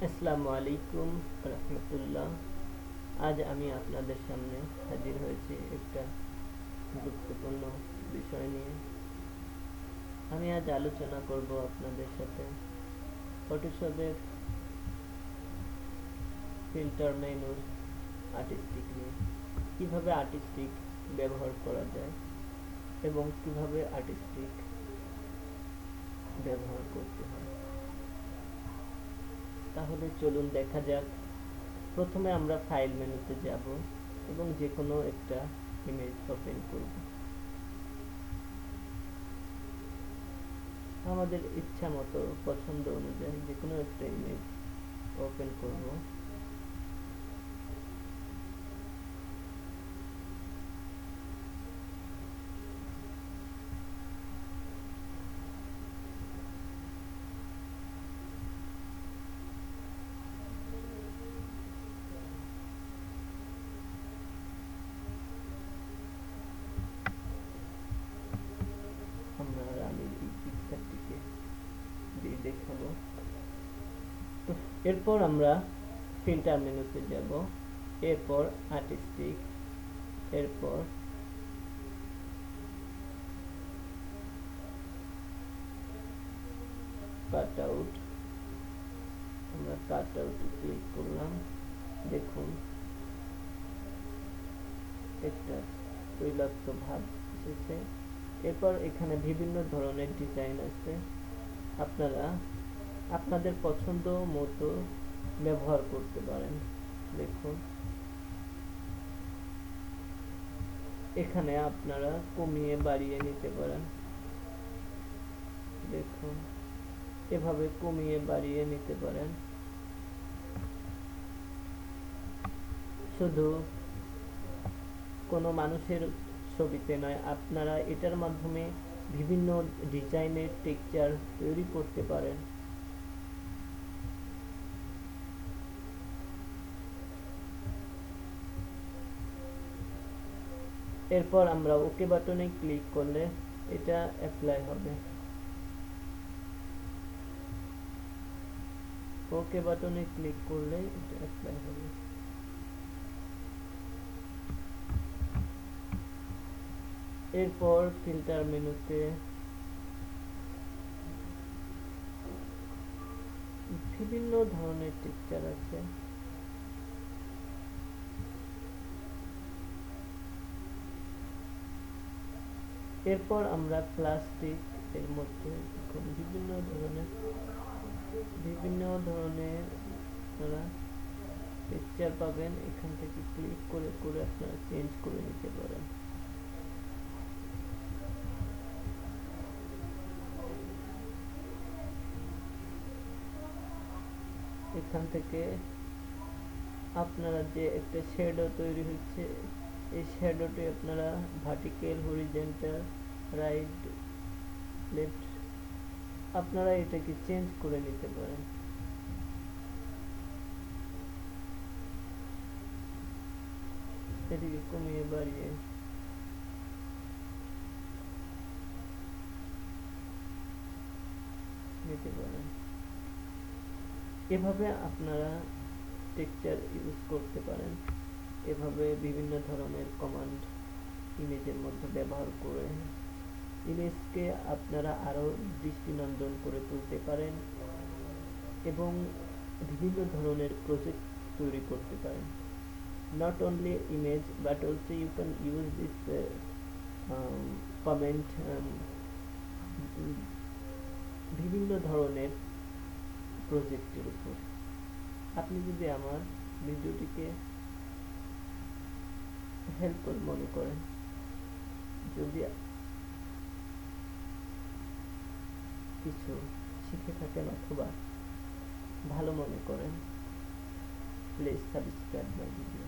আসসালামু আলাইকুম রহমতুল্লাহ। আজ আমি আপনাদের সামনে হাজির হয়েছি একটা গুরুত্বপূর্ণ বিষয় নিয়ে। আমি আজ আলোচনা করব আপনাদের সাথে ফটোশপের ফিল্টার মেনুর আর্টিস্টিক নিয়ে। কিভাবে আর্টিস্টিক ব্যবহার করা যায় এবং কিভাবে আর্টিস্টিক ব্যবহার করতে হয়। তাহলে চলুন দেখা যাক। প্রথমে আমরা ফাইল মেনুতে যাব এবং যে কোনো একটা ইমেজ ওপেন করব। আমাদের ইচ্ছা মতো পছন্দ অনুযায়ী যে কোনো একটা ইমেজ ওপেন করব। আমি এই পিকচারটিকে দিয়ে দেখাবো। তো এরপর আমরা ফিল্টার মেনুতে যাব, এরপর আর্টিস্টিক, এরপর কাট আউট। আমরা কাট আউটে ক্লিক করলাম। দেখুন একটা তৈলাক্ত ভাব এসেছে। এরপর এখানে বিভিন্ন ধরনের ডিজাইন আছে, আপনারা আপনাদের পছন্দ মতো ব্যবহার করতে পারেন। দেখুন এখানে আপনারা কমিয়ে বাড়িয়ে নিতে পারেন। দেখুন এভাবে কমিয়ে বাড়িয়ে নিতে পারেন। শুধু কোনো মানুষের ছবিতে নয়, আপনারা এটার মাধ্যমে বিভিন্ন ডিজাইনের টেক্সচার তৈরি করতে পারেন। এরপর আমরা ওকে বাটনে ক্লিক করলে এটা অ্যাপ্লাই হবে। ওকে বাটনে ক্লিক করলে এটা অ্যাপ্লাই হবে। এরপর ফিল্টার মেনুতে বিভিন্ন ধরনের টেক্সচার আছে। এরপর আমরা প্লাস্টিক এর মধ্যে বিভিন্ন ধরনের আপনারা টেক্সচার পাবেন। এখান থেকে ক্লিক করে করে আপনারা চেঞ্জ করে নিতে পারেন। এখান থেকে আপনারা যে একটা শ্যাডো তৈরি হচ্ছে, এই শ্যাডোটি আপনারা ভার্টিক্যাল, হরিজন্টাল, রাইট, লেফট আপনারা এটাকে চেঞ্জ করে নিতে পারেন। এটিকে কমিয়ে বাড়িয়ে নিতে পারেন। এভাবে আপনারা টেক্সচার ইউজ করতে পারেন। এভাবে বিভিন্ন ধরনের কমান্ড ইমেজের মধ্যে ব্যবহার করে ইমেজকে আপনারা আরও দৃষ্টিনন্দন করে তুলতে পারেন এবং বিভিন্ন ধরনের প্রজেক্ট তৈরি করতে পারেন। not only image but also you can use this comment বিভিন্ন ধরনের প্রজেক্টের উপর। আপনি যদি আমার ভিডিওটিকে হেল্পফুল মনে করেন, যদি কিছু শিখে থাকেন অথবা ভালো মনে করেন, প্লিজ সাবস্ক্রাইব মাই ভিডিও।